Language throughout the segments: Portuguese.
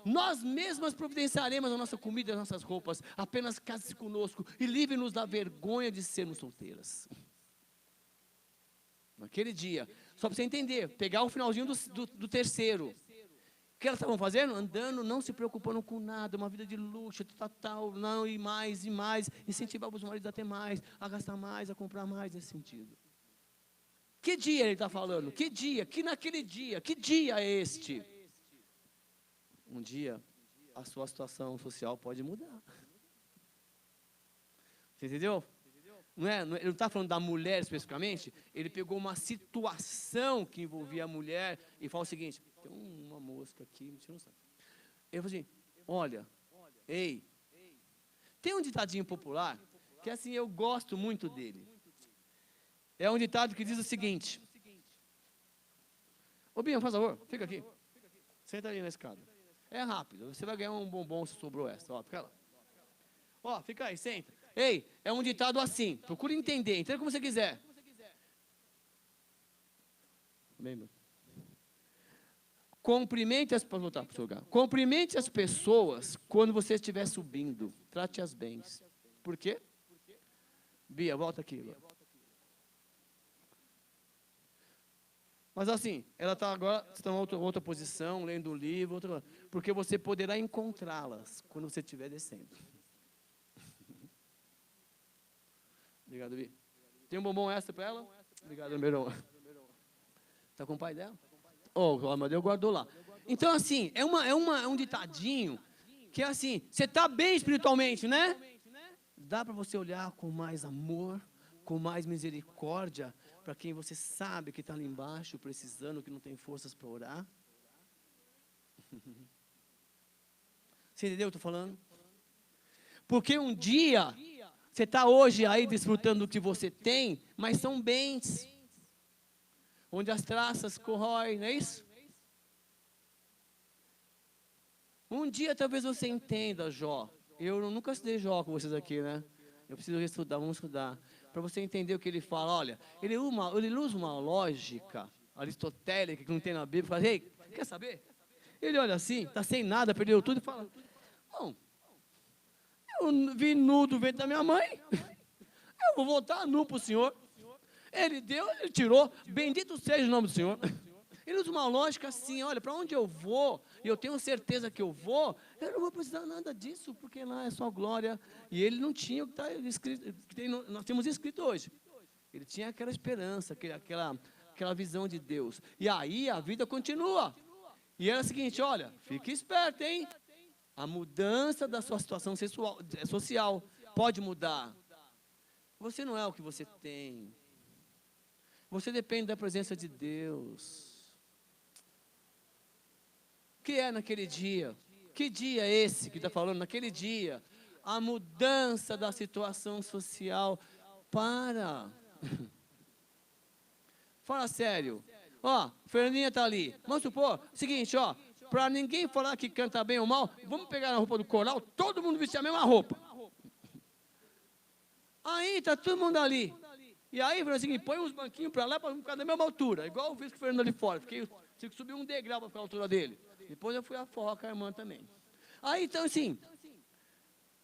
nós mesmas providenciaremos a nossa comida e as nossas roupas, apenas case-se conosco e livre-nos da vergonha de sermos solteiras. Naquele dia, só para você entender, pegar o finalzinho do terceiro. O que elas estavam fazendo? Andando, não se preocupando com nada, uma vida de luxo, tal, não, e mais, incentivar os maridos a ter mais, a gastar mais, a comprar mais nesse sentido. Que dia ele está falando? Que dia? Que naquele dia? Que dia é este? Um dia, a sua situação social pode mudar. Você entendeu? Ele não está falando da mulher especificamente, ele pegou uma situação que envolvia a mulher e falou o seguinte, tem uma mosca aqui, me tira um saco. Ele falou assim, olha, tem um ditadinho popular, que assim, eu gosto muito dele. É um ditado que diz o seguinte, ô Binha, por favor, fica aqui, senta aí na escada. É rápido, você vai ganhar um bombom se sobrou essa, ó, fica lá. Ó, fica aí, senta. É um ditado assim, procure entender, entenda como você quiser. Lembra? Cumprimente as pessoas quando você estiver subindo, trate-as bem. Por quê? Bia, volta aqui. Mas assim, ela está agora, está em outra posição, lendo o livro, porque você poderá encontrá-las quando você estiver descendo. Obrigado, Vi. Tem um bombom extra para ela? Obrigado, número 1. Está com o pai dela? O Amadeu guardou lá. Então, assim, é um ditadinho que é assim, você está bem espiritualmente, né? Dá para você olhar com mais amor, com mais misericórdia, para quem você sabe que está ali embaixo, precisando, que não tem forças para orar? Você entendeu o que eu estou falando? Porque um dia... Você está hoje aí desfrutando do que você tem, mas são bens, onde as traças corroem, não é isso? Um dia talvez você entenda Jó. Eu nunca estudei Jó com vocês aqui, né? Eu preciso estudar, vamos estudar. Para você entender o que ele fala, olha, ele usa uma lógica aristotélica que não tem na Bíblia, fala, quer saber? Ele olha assim, está sem nada, perdeu tudo e fala, bom, eu vim nu do ventre da minha mãe, eu vou voltar nu para o Senhor. Ele deu, ele tirou, bendito seja o nome do Senhor. Ele usa uma lógica assim, olha, para onde eu vou, e eu tenho certeza que eu não vou precisar nada disso, porque lá é só glória. E ele não tinha o que está escrito, nós temos escrito hoje. Ele tinha aquela esperança, aquela visão de Deus. E aí a vida continua. E era o seguinte, olha, fique esperto, hein? A mudança da sua situação social pode mudar. Você não é o que você tem. Você depende da presença de Deus. O que é naquele dia? Que dia é esse que está falando? Naquele dia, a mudança da situação social para. Fala sério. Ó, Fernandinha está ali. Vamos supor, seguinte, ó. Para ninguém falar que canta bem ou mal, vamos pegar a roupa do coral, todo mundo vestir a mesma roupa. Aí está todo mundo ali. E aí, assim, põe uns banquinhos para lá para ficar da mesma altura. Igual eu fiz com o Fernando ali fora. Tive que subir um degrau para ficar a altura dele. Depois eu fui a forró com a irmã também. Aí, então, assim,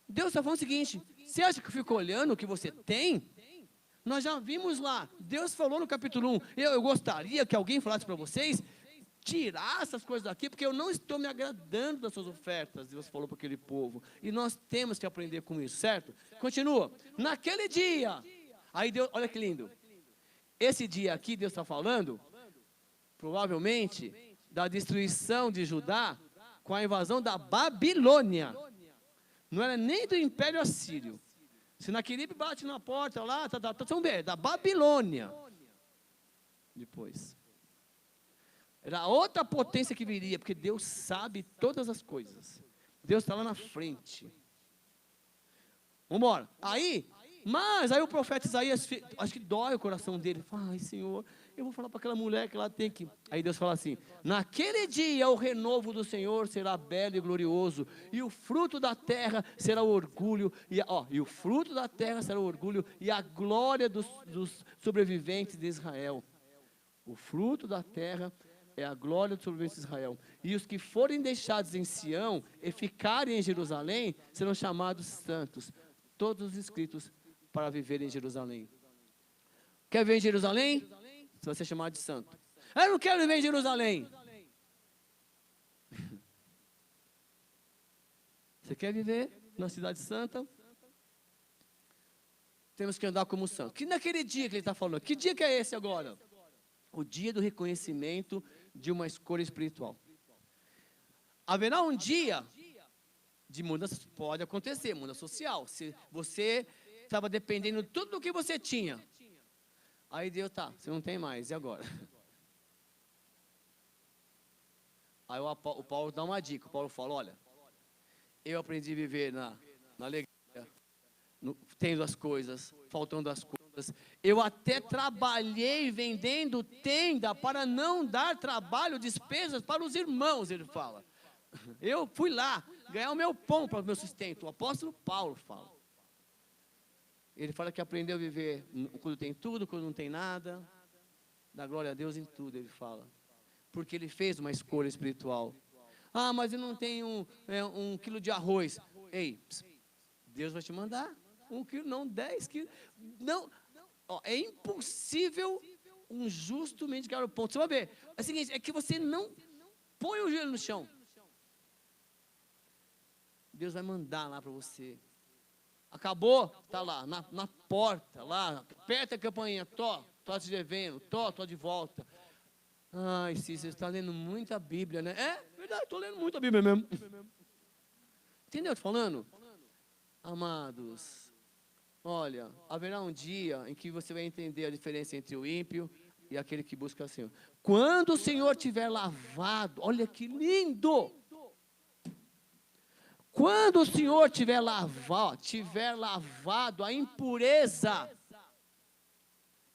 Deus está falando o seguinte, você acha que eu fico olhando o que você tem? Nós já vimos lá, Deus falou no capítulo 1, eu gostaria que alguém falasse para vocês, tirar essas coisas daqui, porque eu não estou me agradando das suas ofertas, Deus falou para aquele povo, e nós temos que aprender com isso, certo? Continua, naquele dia, aí Deus, olha que lindo, esse dia aqui Deus está falando, provavelmente, da destruição de Judá, com a invasão da Babilônia, não era nem do Império Assírio, Senaqueribe bate na porta lá, da Babilônia, depois. Era outra potência que viria, porque Deus sabe todas as coisas. Deus está lá na frente. Vamos embora. Aí o profeta Isaías, acho que dói o coração dele. Fala, ai Senhor, eu vou falar para aquela mulher que ela tem que... Aí Deus fala assim, naquele dia o renovo do Senhor será belo e glorioso, e o fruto da terra será o orgulho, e o fruto da terra será o orgulho, e a glória dos sobreviventes de Israel. O fruto da terra é a glória dos sobreviventes de Israel. E os que forem deixados em Sião e ficarem em Jerusalém serão chamados santos. Todos os inscritos para viver em Jerusalém. Quer viver em Jerusalém? Você vai ser chamado de santo. Eu não quero viver em Jerusalém. Você quer viver na cidade santa? Temos que andar como santo. Que naquele dia que ele está falando, que dia que é esse agora? O dia do reconhecimento de uma escolha espiritual. Haverá um dia de mudança, pode acontecer, mudança social. Se você estava dependendo de tudo do que você tinha, aí Deus, tá, você não tem mais, e agora? Aí o Paulo dá uma dica, o Paulo fala, olha, eu aprendi a viver na alegria, tendo as coisas, faltando as coisas. Eu até trabalhei vendendo tenda para não dar trabalho, despesas para os irmãos, ele fala. Eu fui lá ganhar o meu pão para o meu sustento. O apóstolo Paulo fala. Ele fala que aprendeu a viver quando tem tudo, quando não tem nada. Dá glória a Deus em tudo, ele fala. Porque ele fez uma escolha espiritual. Ah, mas eu não tenho um quilo de arroz. Ei, Deus vai te mandar 1 quilo, não 10 quilos. Não, é impossível um justo mendigar o pão. Você vai ver. É o seguinte, é que você não põe o joelho no chão. Deus vai mandar lá para você. Acabou? Está lá, na porta, lá, aperta a campainha, tô te devendo, tô de volta. Ai, Cícero, você está lendo muita Bíblia, né? É verdade, estou lendo muita Bíblia mesmo. Entendeu o que eu estou falando? Amados, olha, haverá um dia em que você vai entender a diferença entre o ímpio e aquele que busca o Senhor. Quando o Senhor tiver lavado, olha que lindo! Quando o Senhor tiver lavado a impureza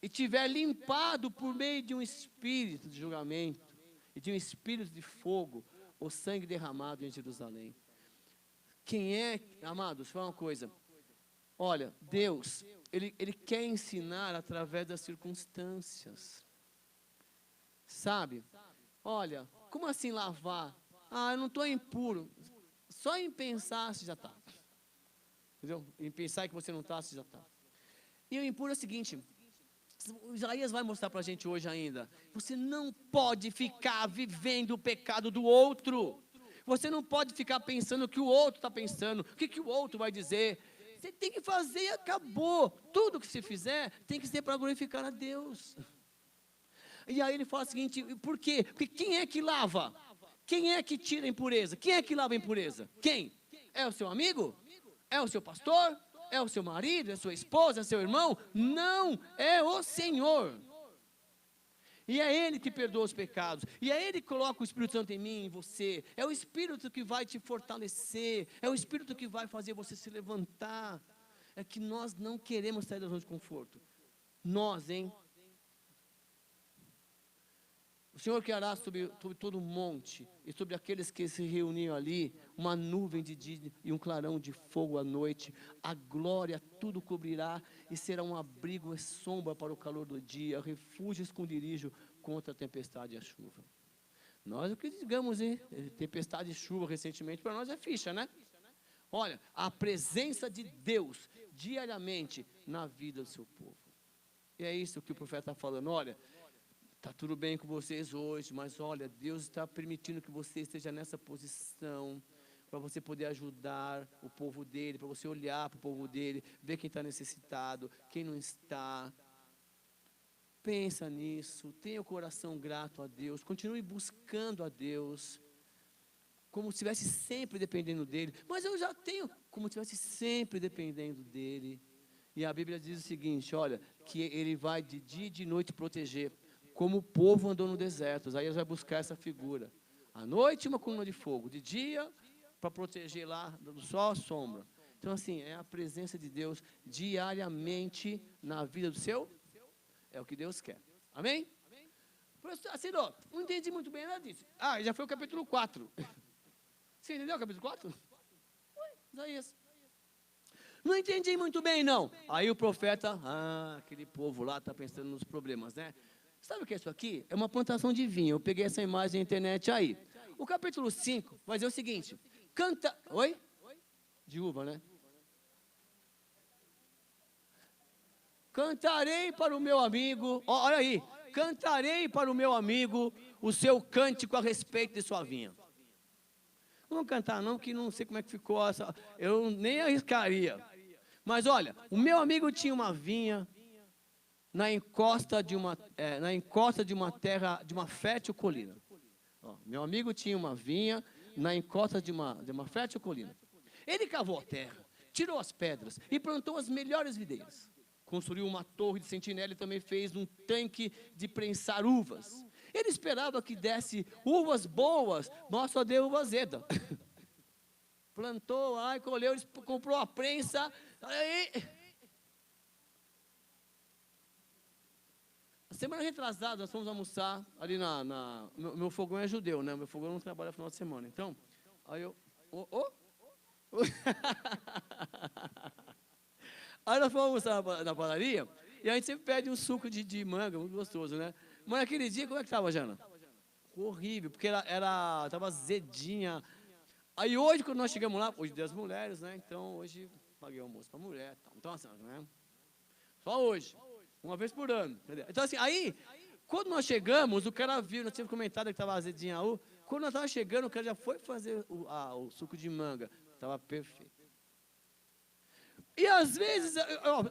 e tiver limpado por meio de um espírito de julgamento e de um espírito de fogo, o sangue derramado em Jerusalém. Quem é, amados, fala uma coisa. Olha, Deus, Ele quer ensinar através das circunstâncias. Sabe? Olha, como assim lavar? Ah, eu não estou impuro. Só em pensar você já está. Entendeu? Em pensar que você não está, você já está. E o impuro é o seguinte, Isaías vai mostrar para a gente hoje ainda. Você não pode ficar vivendo o pecado do outro. Você não pode ficar pensando o que o outro está pensando, o que o outro vai dizer. Você tem que fazer e acabou. Tudo que você fizer tem que ser para glorificar a Deus. E aí ele fala o seguinte, por quê? Porque quem é que lava? Quem é que tira a impureza? Quem é que lava a impureza? Quem? É o seu amigo? É o seu pastor? É o seu marido? É a sua esposa? É seu irmão? Não, é o Senhor. E é Ele que perdoa os pecados. E é Ele que coloca o Espírito Santo em mim, em você. É o Espírito que vai te fortalecer. É o Espírito que vai fazer você se levantar. É que nós não queremos sair da zona de conforto. Nós, hein? O Senhor criará sobre todo o monte e sobre aqueles que se reuniam ali, uma nuvem de dia e um clarão de fogo à noite. A glória tudo cobrirá e será um abrigo e sombra para o calor do dia, refúgio e esconderijo contra a tempestade e a chuva. Nós o que digamos, hein? Tempestade e chuva recentemente, para nós é ficha, né? Olha, a presença de Deus diariamente na vida do seu povo. E é isso que o profeta está falando, olha... Está tudo bem com vocês hoje, mas olha, Deus está permitindo que você esteja nessa posição, para você poder ajudar o povo dele, para você olhar para o povo dele, ver quem está necessitado, quem não está. Pensa nisso, tenha o coração grato a Deus, continue buscando a Deus, como se estivesse sempre dependendo dele. Mas eu já tenho, como se estivesse sempre dependendo dele. E a Bíblia diz o seguinte, olha, que ele vai de dia e de noite proteger, como o povo andou no deserto. Aí vai buscar essa figura. À noite, uma coluna de fogo. De dia, para proteger lá do sol, a sombra. Então, assim, é a presença de Deus diariamente na vida do seu. É o que Deus quer. Amém? Professor, assim, não entendi muito bem nada disso. Ah, já foi o capítulo 4. Você entendeu o capítulo 4? Isaías. Não entendi muito bem, não. Aí o profeta, aquele povo lá está pensando nos problemas, né? Sabe o que é isso aqui? É uma plantação de vinho. Eu peguei essa imagem na internet aí. o capítulo 5 vai dizer o seguinte, canta... Oi? De uva, né? Cantarei para o meu amigo, olha aí, cantarei para o meu amigo o seu cântico a respeito de sua vinha. Não vou cantar não, que não sei como é que ficou essa, eu nem arriscaria. Mas olha, o meu amigo tinha uma vinha na encosta de uma terra, de uma fértil colina. Ó, meu amigo tinha uma vinha na encosta de uma fértil colina. Ele cavou a terra, tirou as pedras e plantou as melhores videiras. Construiu uma torre de sentinela e também fez um tanque de prensar uvas. Ele esperava que desse uvas boas, mas só deu uva azeda. Plantou, aí colheu, comprou a prensa. Aí... Semana retrasada, nós fomos almoçar ali meu fogão é judeu, né? Meu fogão não trabalha no final de semana. Então, aí eu... Aí nós fomos almoçar na padaria, e a gente sempre pede um suco de manga, muito gostoso, né? Mas naquele dia, como é que estava, Jana? Horrível, porque estava azedinha. Aí hoje, quando nós chegamos lá, hoje Dia das Mulheres, né? Então, hoje, paguei o almoço para mulher. Então, assim, né? Só hoje, uma vez por ano. Entendeu? Então, assim, aí, quando nós chegamos, o cara viu, nós tínhamos comentado que estava azedinha. Quando nós estávamos chegando, o cara já foi fazer o suco de manga. Estava perfeito. E às vezes,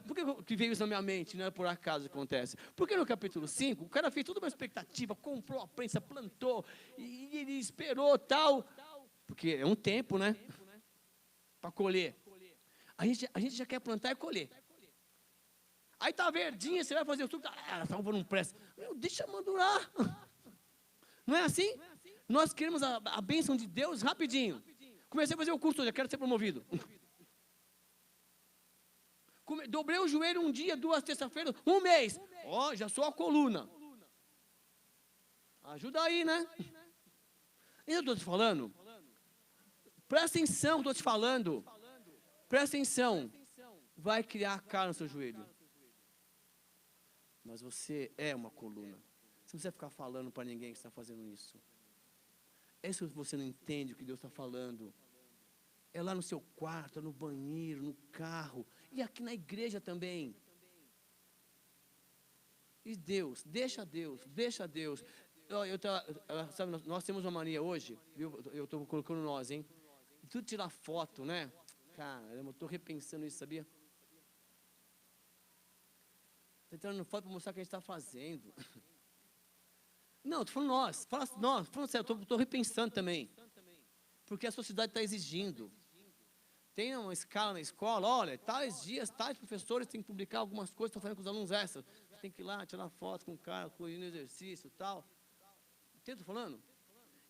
por que veio isso na minha mente, não é por acaso que acontece? Porque no capítulo 5, o cara fez toda uma expectativa, comprou a prensa, plantou, e ele esperou tal, porque é um tempo, né? Para colher. A gente já quer plantar e colher. Aí tá verdinha, você vai fazer o suco, essa uva não presta. Deixa madurar. Não é assim? Nós queremos a bênção de Deus rapidinho. Comecei a fazer o curso hoje, eu quero ser promovido. Dobrei o joelho um dia, 2 terça-feiras, um mês. Ó, já sou a coluna. Ajuda aí, né? Eu estou te falando. Presta atenção, estou te falando. Presta atenção. Vai criar cara no seu joelho. Mas você é uma coluna. Você não precisa ficar falando para ninguém que está fazendo isso. É isso que você não entende o que Deus está falando. É lá no seu quarto, no banheiro, no carro. E aqui na igreja também. E Deus, deixa Deus, deixa Deus. Sabe, nós temos uma mania hoje, viu? Eu estou colocando nós, hein? Tudo tirar foto, né? Cara, eu estou repensando isso, sabia? Estou tirando foto para mostrar o que a gente está fazendo. Não, estou falando nós. Falando sério, estou repensando também. Porque a sociedade está exigindo. Tem uma escala na escola, olha, tais dias, tais professores têm que publicar algumas coisas, estão fazendo com os alunos extras. Tem que ir lá, tirar foto com o cara, correndo no exercício e tal. Entende o que eu estou falando?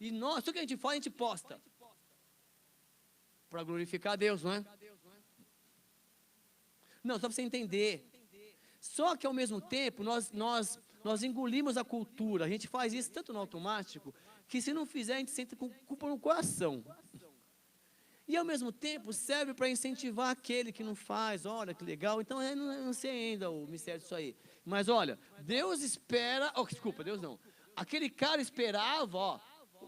E nós, tudo que a gente faz, a gente posta. Para glorificar a Deus, não é? Não, só para você entender. Só que ao mesmo tempo, nós engolimos a cultura. A gente faz isso tanto no automático, que se não fizer, a gente sente com culpa no coração. E ao mesmo tempo serve para incentivar aquele que não faz. Olha que legal. Então eu não sei ainda o mistério disso aí. Mas olha, Deus espera. Desculpa, Deus não. Aquele cara esperava,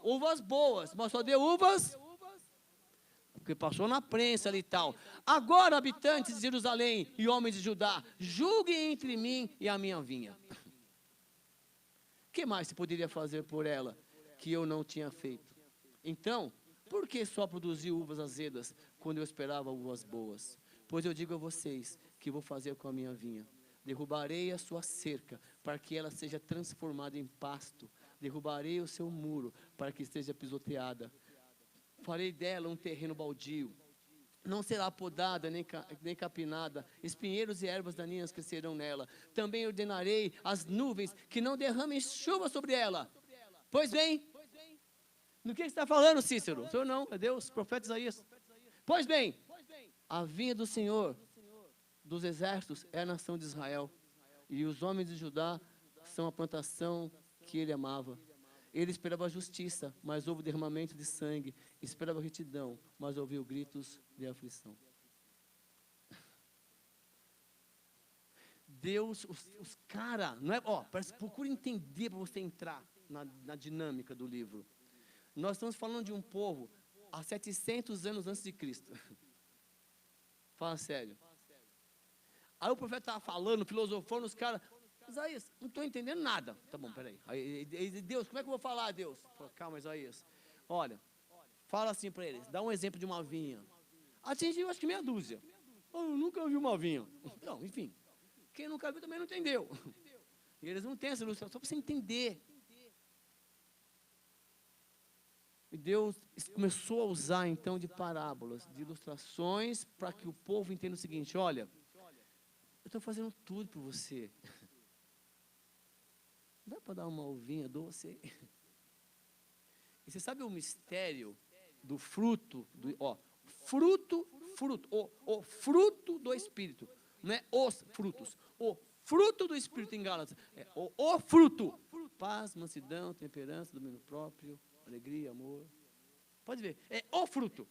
uvas boas, mas só deu uvas porque passou na prensa ali e tal. Agora, habitantes de Jerusalém e homens de Judá, julguem entre mim e a minha vinha. O que mais se poderia fazer por ela que eu não tinha feito? Então, por que só produziu uvas azedas quando eu esperava uvas boas? Pois eu digo a vocês que vou fazer com a minha vinha. Derrubarei a sua cerca para que ela seja transformada em pasto. Derrubarei o seu muro para que esteja pisoteada. Farei dela um terreno baldio. Não será podada nem capinada. Espinheiros e ervas daninhas crescerão nela. Também ordenarei às nuvens que não derramem chuva sobre ela. Pois bem, no que você está falando, Cícero? O senhor não, é Deus, profeta Isaías. Pois bem, a vinha do Senhor dos exércitos é a nação de Israel. E os homens de Judá são a plantação que ele amava. Ele esperava justiça, mas houve derramamento de sangue. Esperava retidão, mas ouviu gritos de aflição. Deus, os caras, não é? Procura entender para você entrar na dinâmica do livro. Nós estamos falando de um povo há 700 anos antes de Cristo. Fala sério. Aí o profeta estava falando, filosofando, os caras, Isaías, não estou entendendo nada. Tá bom, peraí. Aí, Deus, como é que eu vou falar, Deus? Fala, calma, Isaías. Olha, fala assim para eles, dá um exemplo de uma vinha. Atingiu acho que meia dúzia. Eu nunca vi uma vinha. Não, enfim, quem nunca viu também não entendeu. E eles não têm essa ilustração, só para você entender. E Deus começou a usar então de parábolas, de ilustrações, para que o povo entenda o seguinte: olha, eu estou fazendo tudo por você. Não dá para dar uma ovinha doce? E você sabe o mistério do fruto, o fruto do Espírito, não é os frutos, o fruto do Espírito em Gálatas, é o fruto, paz, mansidão, temperança, domínio próprio, alegria, amor, pode ver, é o fruto.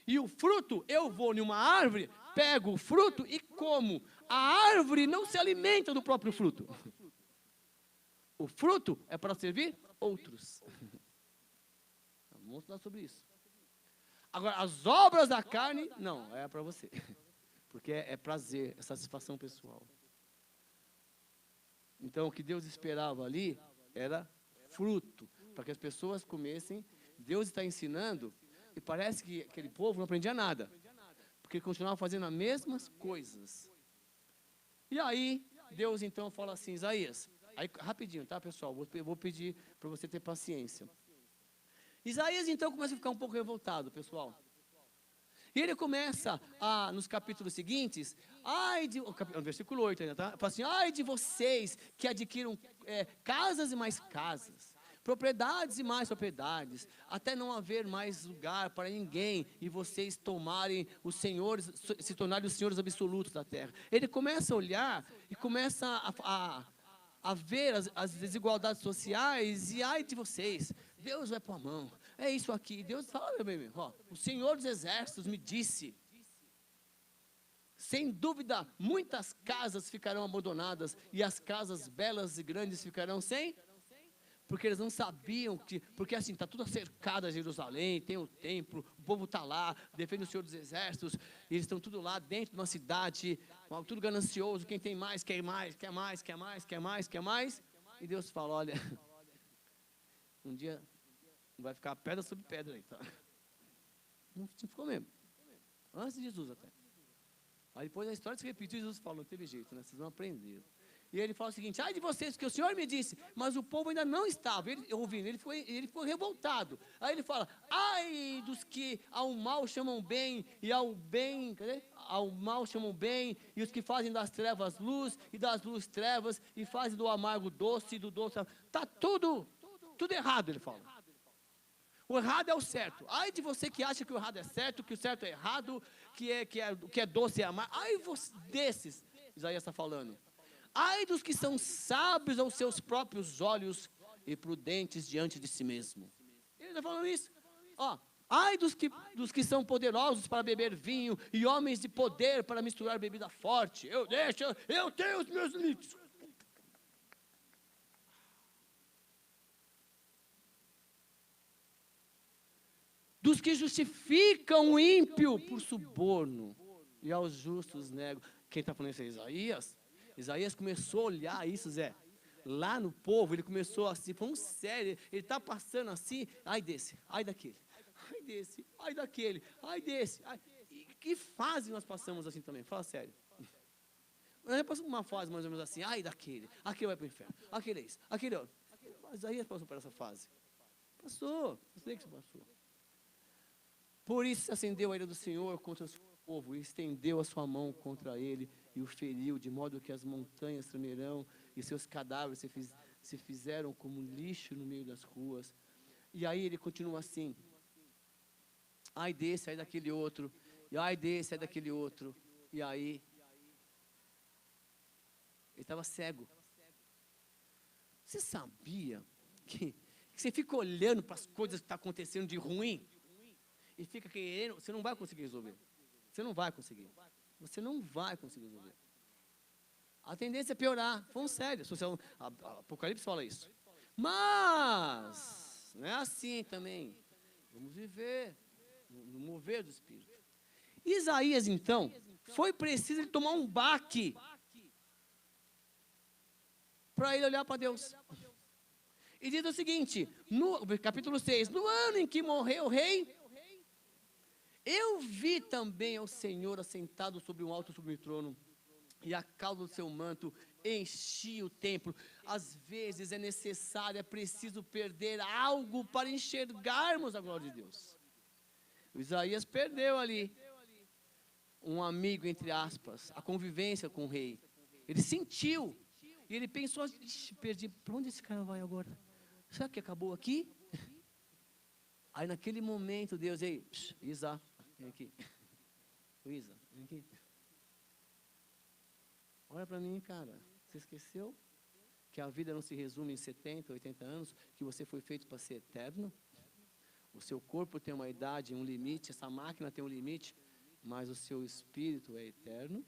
E o fruto, eu vou em uma árvore, pego o fruto e como. A árvore não se alimenta do próprio fruto. O fruto é para servir outros. Vamos estudar sobre isso. Agora, as obras da carne, não, é para você. Porque é prazer, é satisfação pessoal. Então, o que Deus esperava ali era fruto, para que as pessoas comessem. Deus está ensinando, e parece que aquele povo não aprendia nada, porque continuava fazendo as mesmas coisas. E aí, Deus então fala assim, Isaías, aí, rapidinho, tá, pessoal? Vou pedir para você ter paciência. Isaías então começa a ficar um pouco revoltado, pessoal. E ele começa, nos capítulos seguintes, no versículo 8 ainda, tá? Fala assim, ai de vocês que adquiram casas e mais casas, propriedades e mais propriedades, até não haver mais lugar para ninguém, e vocês tomarem os senhores, se tornarem os senhores absolutos da terra. Ele começa a olhar e começa a ver as desigualdades sociais, e ai de vocês, Deus vai pôr a mão, é isso aqui. Deus fala, meu bem, o Senhor dos Exércitos me disse, sem dúvida, muitas casas ficarão abandonadas, e as casas belas e grandes ficarão sem, porque eles não sabiam porque assim, está tudo cercado a Jerusalém, tem o templo, o povo está lá, defende o Senhor dos Exércitos, e eles estão tudo lá dentro de uma cidade, tudo ganancioso, quem tem mais, quer mais, quer mais, quer mais, quer mais, quer mais, e Deus fala, olha, um dia vai ficar pedra sobre pedra aí, tá? Não ficou mesmo, antes de Jesus até. Aí depois a história se repetiu, Jesus falou, não teve jeito, né? Vocês vão aprender. E ele fala o seguinte, ai de vocês, que o Senhor me disse, mas o povo ainda não estava, ouvindo, ele ficou revoltado. Aí ele fala, ai dos que ao mal chamam bem, e ao bem, ao mal chamam bem, e os que fazem das trevas luz, e das luzes trevas, e fazem do amargo doce, e do doce, está tudo errado, ele fala. O errado é o certo. Ai de você que acha que o errado é certo, que o certo é errado, que é doce é amargo. Ai desses, Isaías está falando. Ai dos que são sábios aos seus próprios olhos e prudentes diante de si mesmo. Ele está falando isso. Ai dos que são poderosos para beber vinho e homens de poder para misturar bebida forte. Eu tenho os meus limites. Dos que justificam o ímpio por suborno e aos justos negam. Quem está falando isso é Isaías? Isaías começou a olhar isso, Zé. Lá no povo, ele começou assim, falando sério, ele está passando assim, ai desse, ai daquele, ai desse, ai daquele, ai desse. Ai. E que fase nós passamos assim também? Fala sério. Nós passamos uma fase mais ou menos assim, ai daquele, aquele vai para o inferno, aquele é isso, aquele é outro. Isaías passou por essa fase. Passou, eu sei que você passou. Por isso se acendeu a ira do Senhor contra o seu povo, e estendeu a sua mão contra ele, e o feriu, de modo que as montanhas tremerão, e seus cadáveres se fizeram como lixo no meio das ruas. E aí ele continua assim, ai desse, ai daquele outro, e ai desse, ai daquele outro, e aí, ele estava cego. Você sabia que você fica olhando para as coisas que estão acontecendo de ruim, e fica querendo, você não vai conseguir resolver. Você não vai conseguir. Você não vai conseguir resolver. A tendência é piorar. Falando sério. Apocalipse fala isso. Mas, não é assim também. Vamos viver no mover do Espírito. Isaías, então, foi preciso ele tomar um baque para ele olhar para Deus. E diz o seguinte, no capítulo 6, no ano em que morreu o rei, eu vi também ao Senhor assentado sobre um alto sublime trono, e a cauda do seu manto enchia o templo. Às vezes é necessário, é preciso perder algo para enxergarmos a glória de Deus. O Isaías perdeu ali um amigo, entre aspas, a convivência com o rei. Ele sentiu, e ele pensou, perdi, para onde esse cara vai agora? Será que acabou aqui? Aí naquele momento Deus, ei, Isa, vem aqui. Isa, vem aqui. Olha para mim, cara, você esqueceu que a vida não se resume em 70, 80 anos, que você foi feito para ser eterno? O seu corpo tem uma idade, um limite, essa máquina tem um limite, mas o seu espírito é eterno.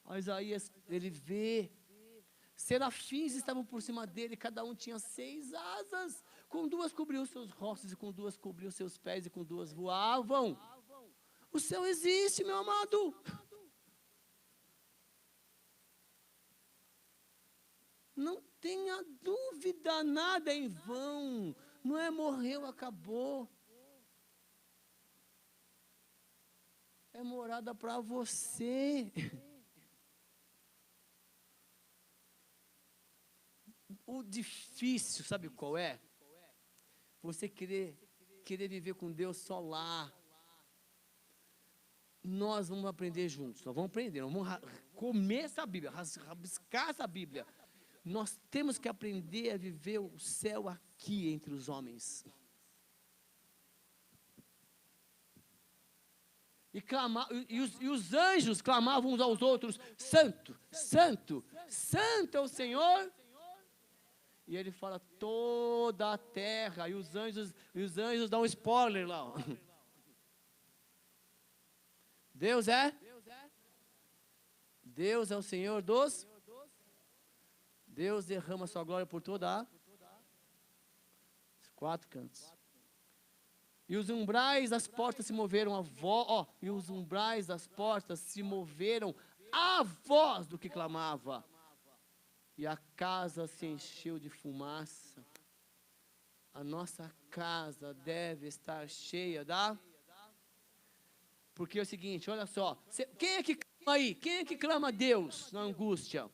A Isaías, ele vê, serafins estavam por cima dele, cada um tinha 6 asas, com 2 cobriam seus rostos, e com 2 cobriam seus pés, e com 2 voavam. O céu existe, meu amado. Não tenha dúvida, nada é em vão. Não é morreu, acabou. É morada para você. O difícil, sabe qual é? Você querer viver com Deus só lá. Nós vamos aprender juntos, nós vamos aprender, nós vamos comer essa Bíblia, rabiscar essa Bíblia. Nós temos que aprender a viver o céu aqui entre os homens. E os anjos clamavam uns aos outros, santo, santo, santo é o Senhor. E ele fala toda a terra, e os anjos dão um spoiler lá. Ó. Deus é o Senhor dos. Deus derrama sua glória por toda os 4 cantos. E os umbrais das portas se moveram e os umbrais das portas se moveram à voz do que clamava. E a casa se encheu de fumaça. A nossa casa deve estar cheia Porque é o seguinte, olha só. Quem é que clama aí? Quem é que clama a Deus na angústia?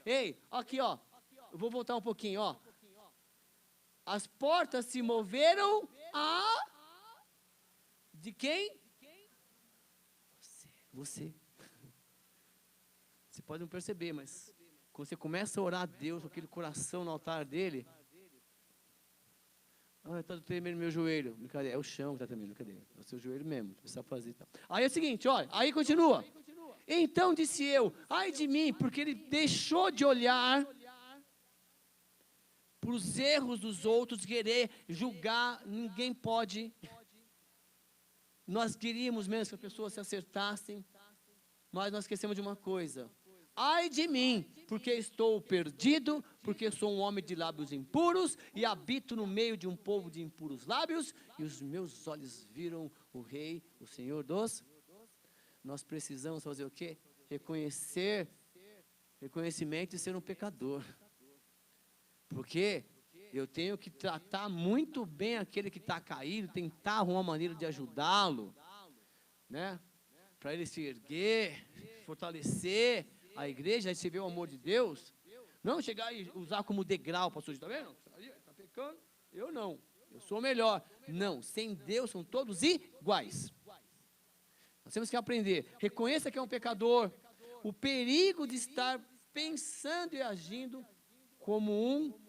Ei, aqui ó. Eu vou voltar um pouquinho, ó. As portas se moveram de quem? Você. Você pode não perceber, mas quando você começa a orar a Deus com aquele coração no altar dele, está tremendo meu joelho. Brincadeira, é o chão que está tremendo, brincadeira. É o seu joelho mesmo, precisa fazer e tal. Aí é o seguinte, olha, aí continua. Então disse eu, ai de mim, porque ele deixou de olhar para os erros dos outros, querer julgar, ninguém pode. Nós queríamos mesmo que as pessoas se acertassem, mas nós esquecemos de uma coisa. Ai de mim, porque estou perdido, porque sou um homem de lábios impuros e habito no meio de um povo de impuros lábios, e os meus olhos viram o Rei, o Senhor dos. Nós precisamos fazer o quê? Reconhecimento e ser um pecador. Porque eu tenho que tratar muito bem aquele que está caído, tentar arrumar uma maneira de ajudá-lo, né? Para ele se erguer, fortalecer a igreja, receber o amor de Deus. Não chegar e usar como degrau, pastor, está vendo? Está pecando, eu não, eu sou melhor. Não, sem Deus são todos iguais. Nós temos que aprender, reconheça que é um pecador, o perigo de estar pensando e agindo como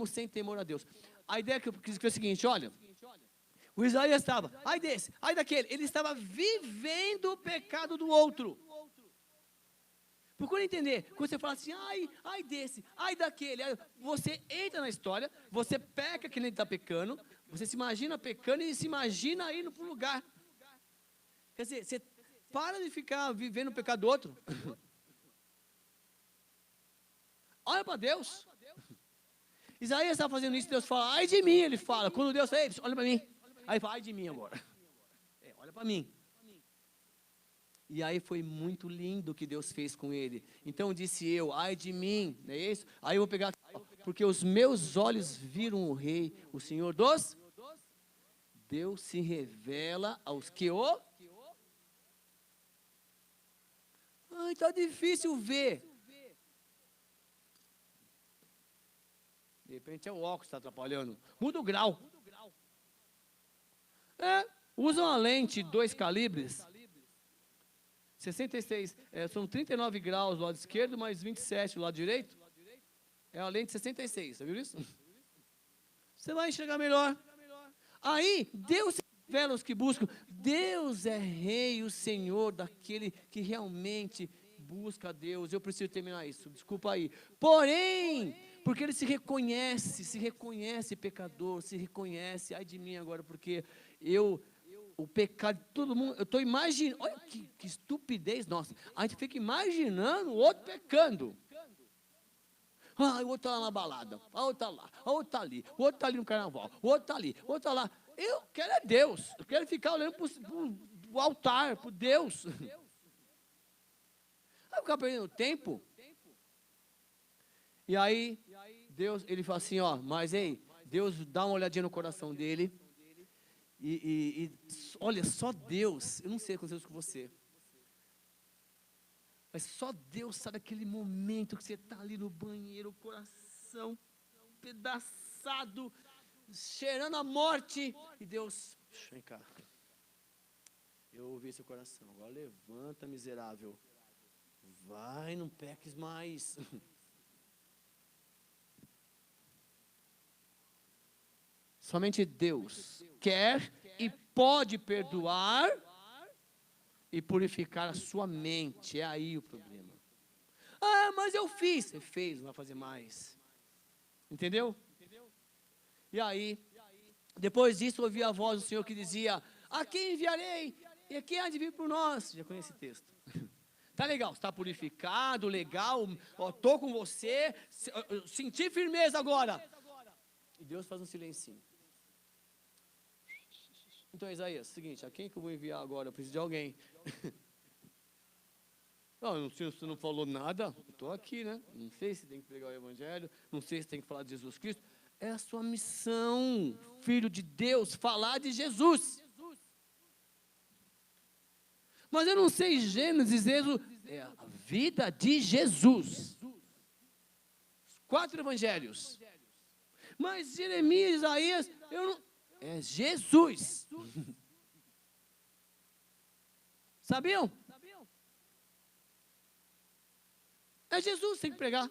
sem temor a Deus. A ideia que eu quis dizer é a seguinte, olha, o Isaías estava, ai desse, ai daquele, ele estava vivendo o pecado do outro. Procura entender, quando você fala assim, ai desse, ai daquele, você entra na história, você peca que nem está pecando, você se imagina pecando e se imagina indo para um lugar. Quer dizer, você para de ficar vivendo o pecado do outro. Olha para Deus. Isaías está fazendo isso, Deus fala, ai de mim, ele fala. Quando Deus fala, olha para mim. Aí ele fala, ai de mim agora. Olha para mim. E aí foi muito lindo o que Deus fez com ele. Então disse eu, ai de mim, não é isso? Aí eu vou pegar, porque os meus olhos viram o rei, o Senhor dos... Deus se revela aos que o... Ai, está difícil ver. De repente é o óculos que está atrapalhando. Muda o grau. Usa uma lente 2 calibres. 66, são 39 graus do lado esquerdo, mais 27 do lado direito. É a lente 66, você viu isso? Você vai enxergar melhor. Aí, Deus se revela aos que buscam. Deus é rei, o Senhor daquele que realmente busca a Deus. Eu preciso terminar isso, desculpa aí. Porém, porque ele se reconhece pecador, se reconhece, ai de mim agora, porque o pecado de todo mundo, eu estou imaginando, olha que estupidez nossa, a gente fica imaginando o outro pecando. Ah, o outro está lá na balada, o outro está lá, o outro está ali, o outro está ali no carnaval, o outro está ali, o outro está lá. Eu quero é Deus, eu quero ficar olhando para o altar, para Deus. Vai ficar perdendo tempo. E aí, Deus, ele fala assim, ó, mas ei, Deus dá uma olhadinha no coração dele, e olha, só Deus, eu não sei o que aconteceu com você, mas só Deus sabe aquele momento que você está ali no banheiro, o coração pedaçado, cheirando a morte, e Deus, vem cá, eu ouvi seu coração, agora levanta, miserável, vai, não peques mais. Somente Deus quer e pode perdoar e purificar a sua mente. É aí o problema. Ah, mas eu fiz. Você fez, não vai fazer mais. Entendeu? E aí, depois disso, eu ouvi a voz do Senhor que dizia, a quem enviarei? E quem há de vir por nós? Já conhece esse texto. Tá legal, está purificado, legal, estou com você, senti firmeza agora. E Deus faz um silencinho. Então, Isaías, seguinte, a quem que eu vou enviar agora? Eu preciso de alguém. Não, você não falou nada, eu estou aqui, né? Não sei se tem que pregar o evangelho, não sei se tem que falar de Jesus Cristo. É a sua missão, filho de Deus, falar de Jesus. Mas eu não sei Gênesis, Êxodo, é a vida de Jesus. 4 evangelhos. Mas Jeremias, Isaías, eu não... É Jesus. Sabiam? É Jesus que tem que pregar.